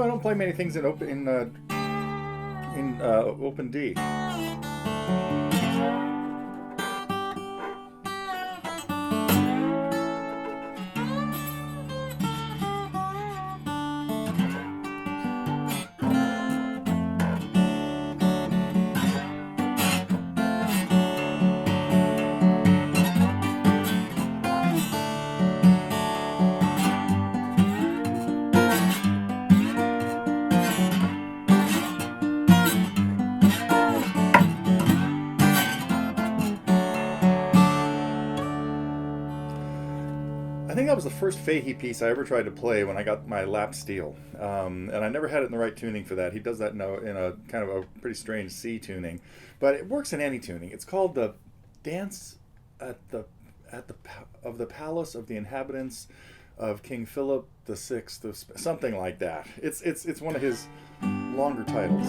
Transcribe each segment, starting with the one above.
I don't play many things in open D. I think that was the first Fahey piece I ever tried to play when I got my lap steel, and I never had it in the right tuning for that. He does that now in a kind of a pretty strange C tuning, but it works in any tuning. It's called the Dance at the of the Palace of the Inhabitants of King Philip the Sixth, something like that. It's one of his longer titles.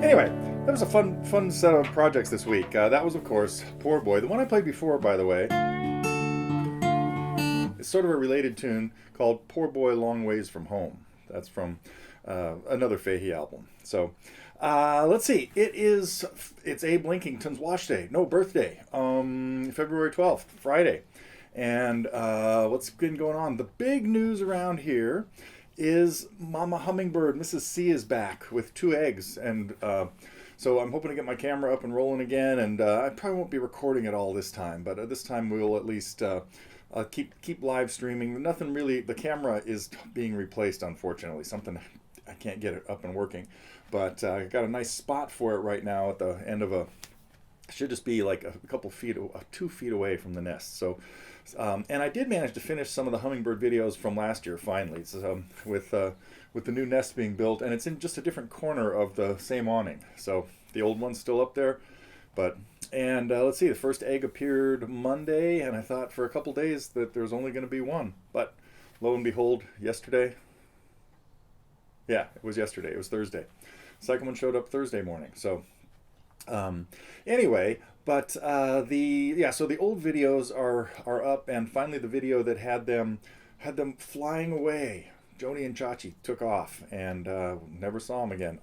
Anyway, that was a fun set of projects this week. That was, of course, Poor Boy. The one I played before, by the way, is sort of a related tune called Poor Boy Long Ways From Home. That's from another Fahey album. So, let's see. It's Abe Linkington's wash day. No, birthday. February 12th, Friday. And what's been going on? The big news around here is Mama Hummingbird, Mrs. C, is back with 2 eggs, and so I'm hoping to get my camera up and rolling again, and I probably won't be recording it all this time, but this time we'll at least keep live streaming. Nothing really, the camera is being replaced, unfortunately, something I can't get it up and working, but I got a nice spot for it right now at the end of should just be like a couple feet, 2 feet away from the nest. So, and I did manage to finish some of the hummingbird videos from last year finally. It's, with the new nest being built, and it's in just a different corner of the same awning. So the old one's still up there, but let's see. The first egg appeared Monday, and I thought for a couple days that there was only going to be one, but lo and behold, yesterday. Yeah, it was yesterday. It was Thursday. Second one showed up Thursday morning. So. Anyway, but so the old videos are up, and finally the video that had them flying away, Joni and Chachi, took off, and never saw them again,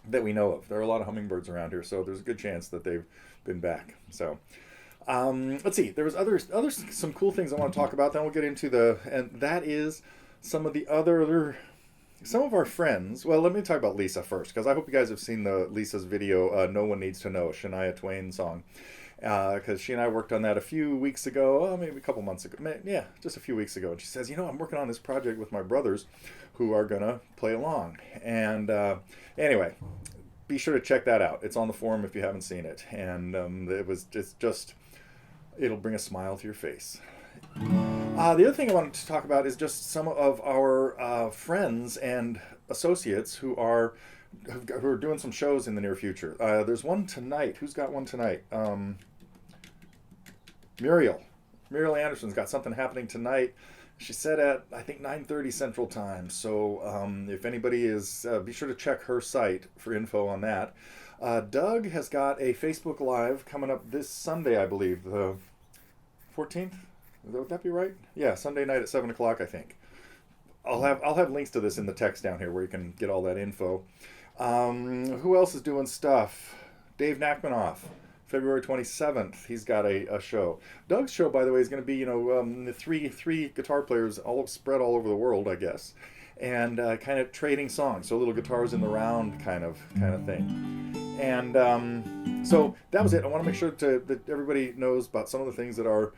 that we know of. There are a lot of hummingbirds around here, so there's a good chance that they've been back. So let's see, there was some cool things I want to talk about, then we'll get into and that is some of our friends. Well, let me talk about Lisa first, because I hope you guys have seen Lisa's video, No One Needs to Know, Shania Twain song. Because she and I worked on that a few weeks ago, maybe a couple months ago. Yeah, just a few weeks ago. And she says, I'm working on this project with my brothers who are going to play along. And anyway, be sure to check that out. It's on the forum if you haven't seen it. And it'll bring a smile to your face. The other thing I wanted to talk about is just some of our friends and associates who are doing some shows in the near future. There's one tonight. Who's got one tonight? Muriel Anderson's got something happening tonight. She said at, I think, 9:30 Central Time. So if anybody is, be sure to check her site for info on that. Doug has got a Facebook Live coming up this Sunday, I believe, the 14th. Would that be right? Yeah, Sunday night at 7 o'clock, I think. I'll have links to this in the text down here where you can get all that info. Who else is doing stuff? Dave Nach, February 27th. He's got a show. Doug's show, by the way, is going to be the three guitar players all spread all over the world, I guess, and kind of trading songs. So little guitars in the round kind of thing. And so that was it. I want to make sure that everybody knows about some of the things that our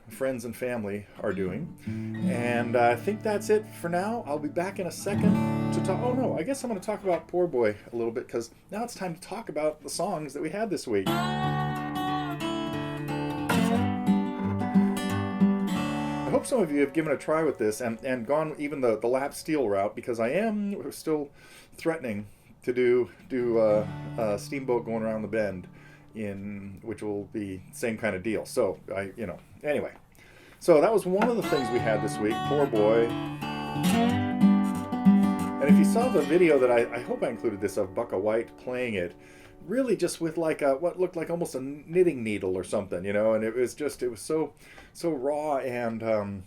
friends and family are doing. And I think that's it for now. I'll be back in a second to talk. Oh no, I guess I'm going to talk about Poor Boy a little bit, because now it's time to talk about the songs that we had this week. I hope some of you have given a try with this and gone even the lap steel route, because I am still threatening to do Steamboat Going Around the Bend, which will be same kind of deal. So anyway. So that was one of the things we had this week, Poor Boy. And if you saw the video that I hope I included this, of Bucka White playing it, really just with like what looked like almost a knitting needle or something, and it was so raw and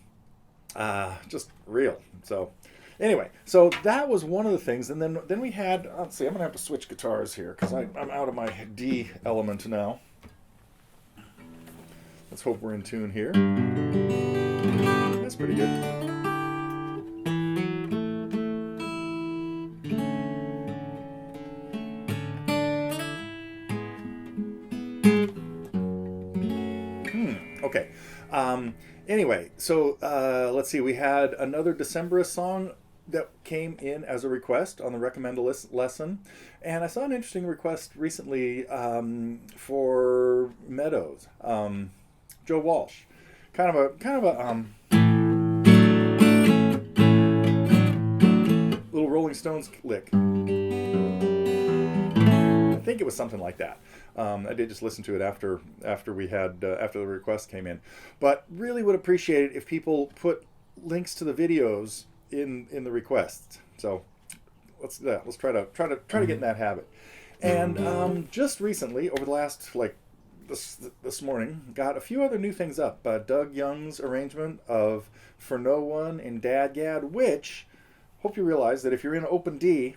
just real. So anyway, so that was one of the things. And then we had, let's see, I'm gonna have to switch guitars here because I'm out of my D element now. Let's hope we're in tune here. That's pretty good. Okay. Anyway, so let's see. We had another Decemberist song that came in as a request on the recommend lesson, and I saw an interesting request recently for Meadows. Joe Walsh, kind of a little Rolling Stones lick. I think it was something like that. I did just listen to it after the request came in, but really would appreciate it if people put links to the videos in the requests. So let's try to get in that habit. And just recently, over the last this morning, got a few other new things up. Doug Young's arrangement of For No One in DADGAD, which, hope you realize that if you're in open D,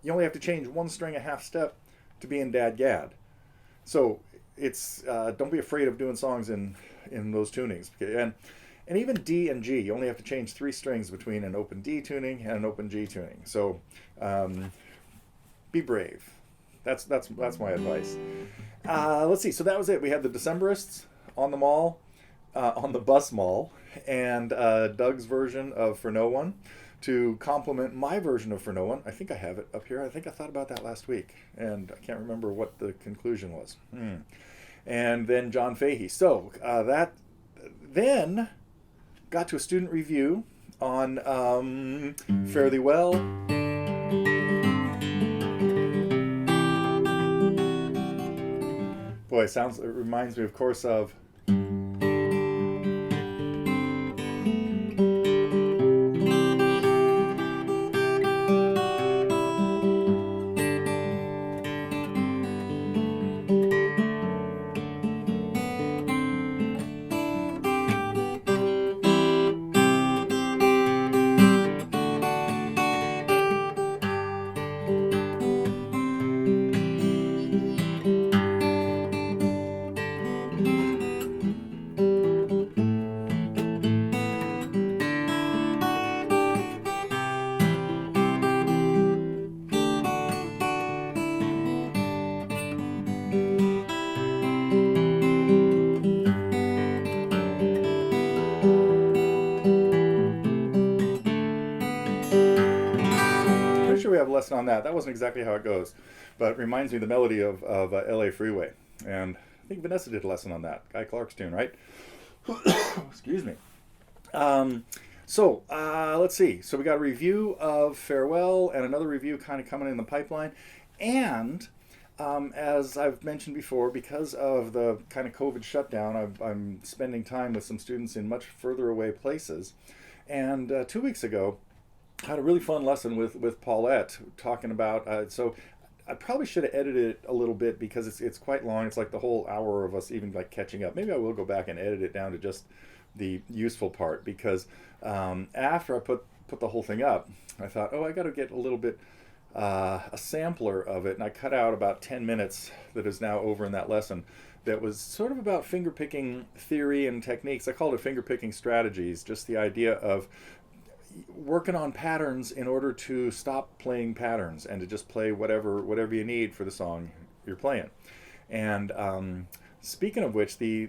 you only have to change one string a half step to be in DADGAD. So it's don't be afraid of doing songs in those tunings. And even D and G, you only have to change 3 strings between an open D tuning and an open G tuning. So be brave. That's my advice. Let's see. So that was it. We had the Decemberists on the bus mall, and Doug's version of For No One to complement my version of For No One. I think I have it up here. I think I thought about that last week, and I can't remember what the conclusion was. And then John Fahey. So that then got to a student review on Fare Thee Well. Boy, it reminds me, of course, of we have a lesson on that. That wasn't exactly how it goes, but it reminds me of the melody of LA Freeway. And I think Vanessa did a lesson on that. Guy Clark's tune, right? Excuse me. So let's see. So we got a review of Farewell and another review kind of coming in the pipeline. And as I've mentioned before, because of the kind of COVID shutdown, I'm spending time with some students in much further away places. And 2 weeks ago, I had a really fun lesson with Paulette talking about, so I probably should have edited it a little bit because it's quite long. It's like the whole hour of us even like catching up. Maybe I will go back and edit it down to just the useful part, because after I put the whole thing up, I thought, I got to get a little bit, a sampler of it, and I cut out about 10 minutes that is now over in that lesson that was sort of about fingerpicking theory and techniques. I called it Fingerpicking Strategies, just the idea of working on patterns in order to stop playing patterns and to just play whatever you need for the song you're playing. And speaking of which, the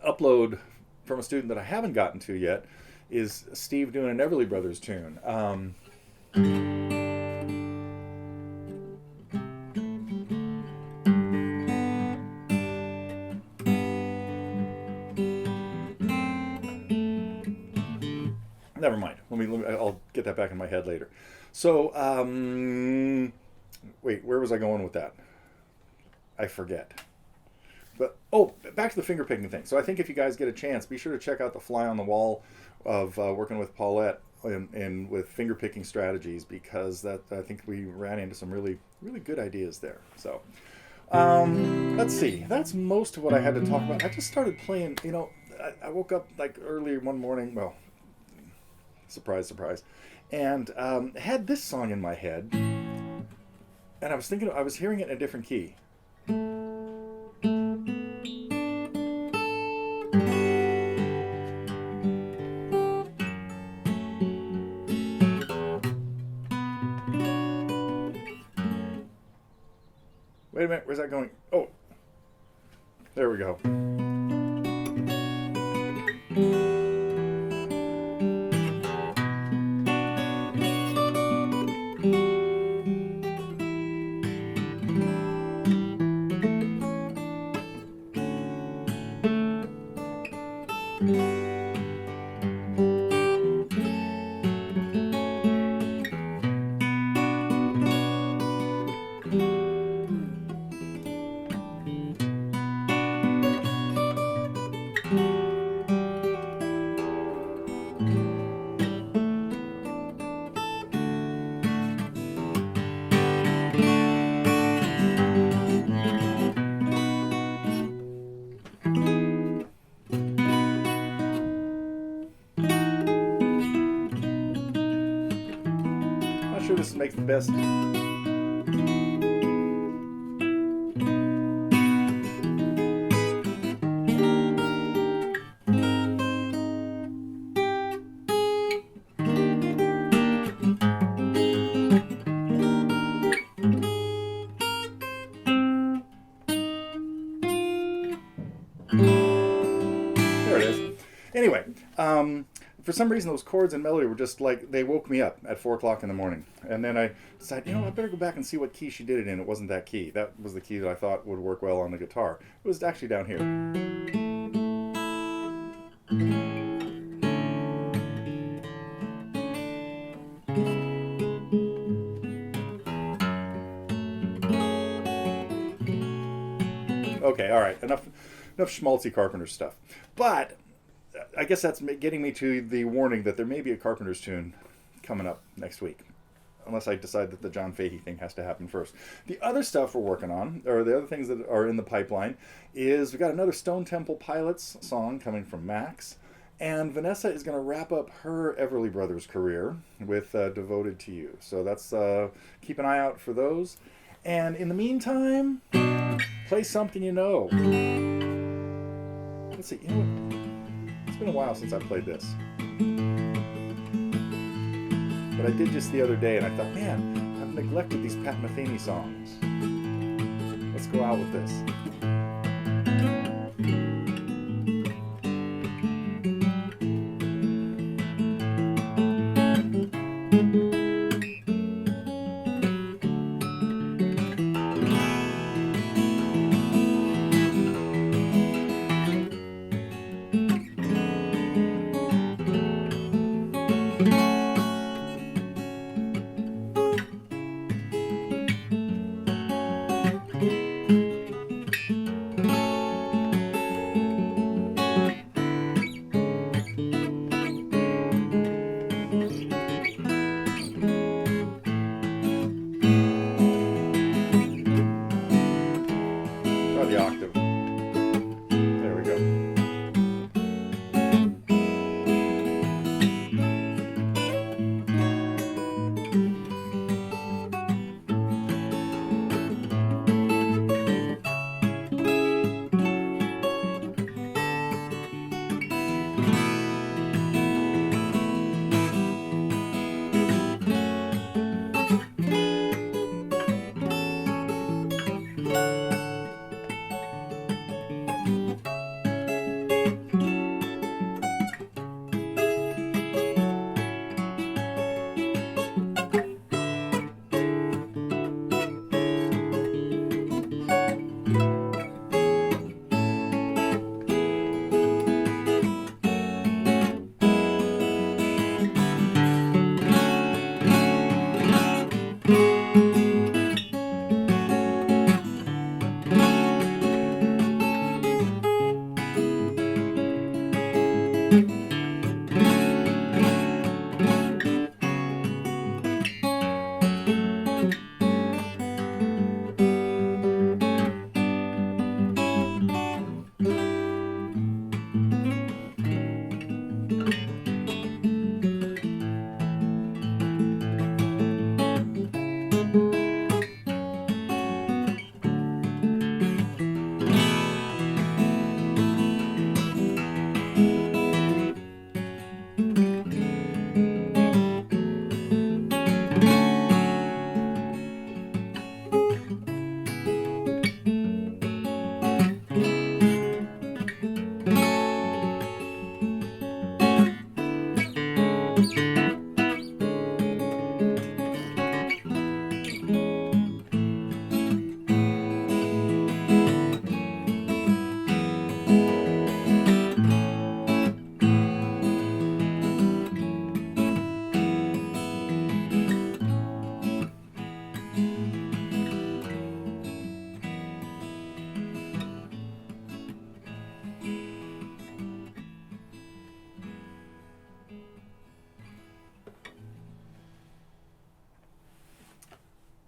upload from a student that I haven't gotten to yet is Steve doing an Everly Brothers tune. Never mind. I'll get that back in my head later. So, wait, where was I going with that? I forget. But, back to the fingerpicking thing. So I think if you guys get a chance, be sure to check out the fly on the wall of working with Paulette and with fingerpicking strategies, because I think we ran into some really, really good ideas there. So, let's see. That's most of what I had to talk about. I just started playing, I woke up like early one morning, well, surprise, surprise, and had this song in my head, and I was hearing it in a different key. Wait a minute, where's that going? Oh, there we go. Sure this makes the best. There it is. Anyway, for some reason, those chords and melody were just like, they woke me up at 4 o'clock in the morning. And then I decided, I better go back and see what key she did it in. It wasn't that key. That was the key that I thought would work well on the guitar. It was actually down here. Okay, all right, enough schmaltzy Carpenters stuff. But I guess that's getting me to the warning that there may be a Carpenters tune coming up next week, unless I decide that the John Fahey thing has to happen first. The other stuff we're working on, or the other things that are in the pipeline, is we got another Stone Temple Pilots song coming from Max, and Vanessa is going to wrap up her Everly Brothers career with Devoted to You. So that's keep an eye out for those. And in the meantime, play something you know. Let's see, what? It's been a while since I played this. But I did just the other day, and I thought, man, I've neglected these Pat Metheny songs. Let's go out with this.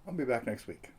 I'll be back next week.